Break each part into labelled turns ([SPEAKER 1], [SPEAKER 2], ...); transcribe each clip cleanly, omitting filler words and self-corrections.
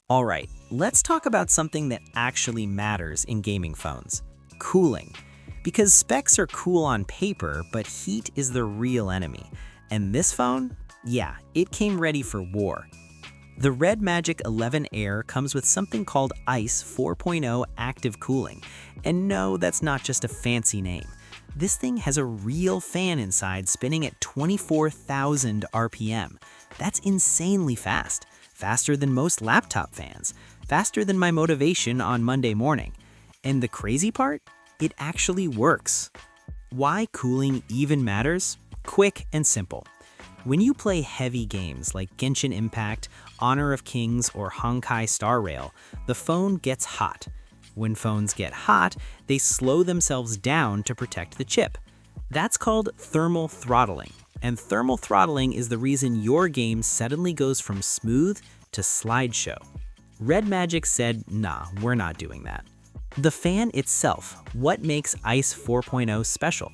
[SPEAKER 1] Alright, let's talk about something that actually matters in gaming phones. Cooling. Because specs are cool on paper, but heat is the real enemy. And this phone? Yeah, it came ready for war. The RedMagic 11 Air comes with something called ICE 4.0 active cooling. And no, that's not just a fancy name. This thing has a real fan inside spinning at 24,000 RPM. That's insanely fast. Faster than most laptop fans. Faster than my motivation on Monday morning. And the crazy part? It actually works. Why cooling even matters? Quick and simple. When you play heavy games like Genshin Impact, Honor of Kings, or Honkai Star Rail, the phone gets hot. When phones get hot, they slow themselves down to protect the chip. That's called thermal throttling. And thermal throttling is the reason your game suddenly goes from smooth to slideshow. RedMagic said, nah, we're not doing that. The fan itself, what makes ICE 4.0 special?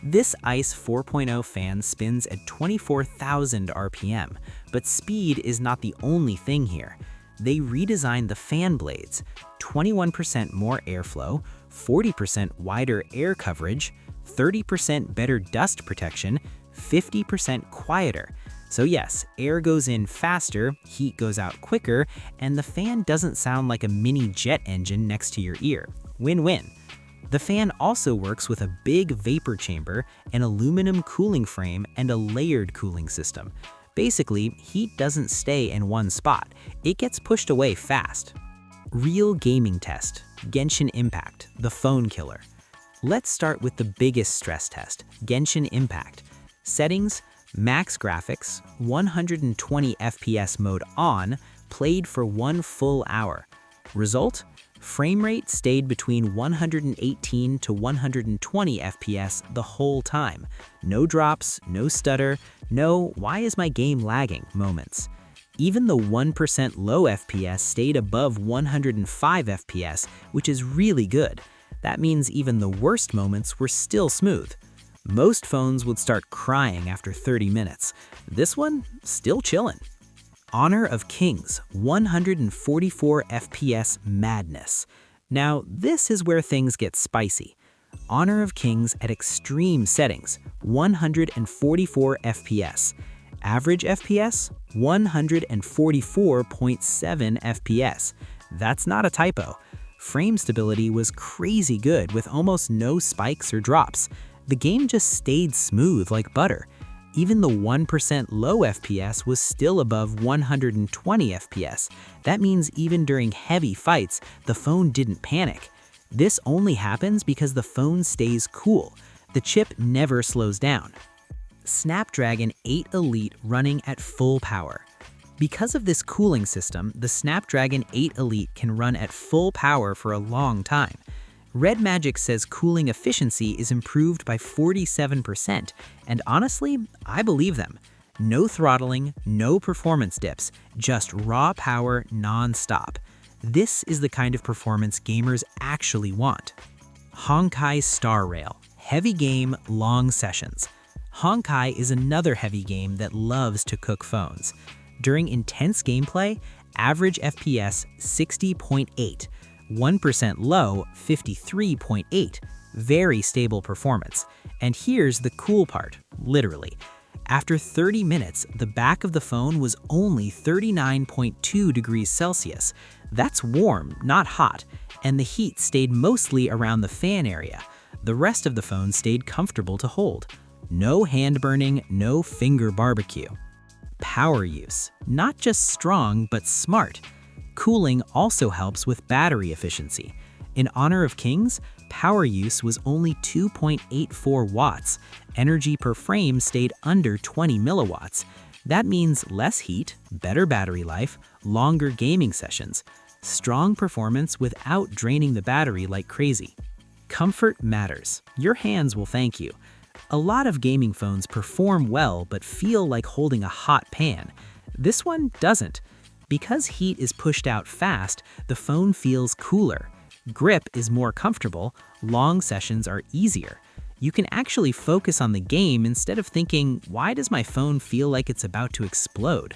[SPEAKER 1] This ICE 4.0 fan spins at 24,000 RPM, but speed is not the only thing here. They redesigned the fan blades, 21% more airflow, 40% wider air coverage, 30% better dust protection, 50% quieter. So yes, air goes in faster, heat goes out quicker, and the fan doesn't sound like a mini jet engine next to your ear. Win-win. The fan also works with a big vapor chamber, an aluminum cooling frame, and a layered cooling system. Basically, heat doesn't stay in one spot. It gets pushed away fast. Real gaming test. Genshin Impact, the phone killer. Let's start with the biggest stress test, Genshin Impact. Settings, max graphics, 120 FPS mode on, played for 1 full hour. Result? Frame rate stayed between 118 to 120 FPS the whole time. No drops, no stutter, no "why is my game lagging" moments. Even the 1% low FPS stayed above 105 FPS, which is really good. That means even the worst moments were still smooth. Most phones would start crying after 30 minutes. This one, still chillin'. Honor of Kings, 144 FPS madness. Now, this is where things get spicy. Honor of Kings at extreme settings, 144 FPS. Average FPS, 144.7 FPS. That's not a typo. Frame stability was crazy good with almost no spikes or drops. The game just stayed smooth like butter. Even the 1% low FPS was still above 120 FPS. That means even during heavy fights, the phone didn't panic. This only happens because the phone stays cool. The chip never slows down. Snapdragon 8 Elite running at full power. Because of this cooling system, the Snapdragon 8 Elite can run at full power for a long time. RedMagic says cooling efficiency is improved by 47%, and honestly, I believe them. No throttling, no performance dips, just raw power non-stop. This is the kind of performance gamers actually want. Honkai Star Rail, heavy game, long sessions. Honkai is another heavy game that loves to cook phones. During intense gameplay, average FPS 60.8. 1% low, 53.8. Very stable performance. And here's the cool part, literally. After 30 minutes, the back of the phone was only 39.2 degrees Celsius. That's warm, not hot, and the heat stayed mostly around the fan area. The rest of the phone stayed comfortable to hold. No hand burning, no finger barbecue. Power use, not just strong, but smart. Cooling also helps with battery efficiency. In Honor of Kings, power use was only 2.84 watts. Energy per frame stayed under 20 milliwatts. That means less heat, better battery life, longer gaming sessions. Strong performance without draining the battery like crazy. Comfort matters. Your hands will thank you. A lot of gaming phones perform well but feel like holding a hot pan. This one doesn't. Because heat is pushed out fast, the phone feels cooler. Grip is more comfortable, long sessions are easier. You can actually focus on the game instead of thinking, why does my phone feel like it's about to explode?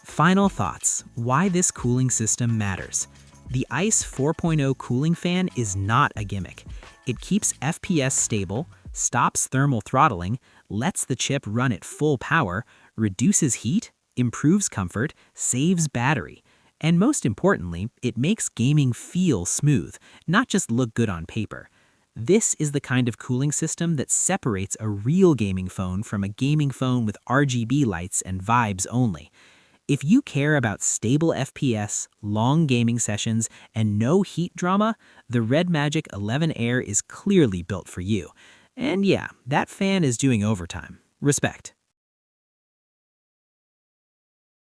[SPEAKER 1] Final thoughts: why this cooling system matters. The ICE 4.0 cooling fan is not a gimmick. It keeps FPS stable, stops thermal throttling, lets the chip run at full power, reduces heat, improves comfort, saves battery. And most importantly, it makes gaming feel smooth, not just look good on paper. This is the kind of cooling system that separates a real gaming phone from a gaming phone with RGB lights and vibes only. If you care about stable FPS, long gaming sessions, and no heat drama, the RedMagic 11 Air is clearly built for you. And yeah, that fan is doing overtime. Respect.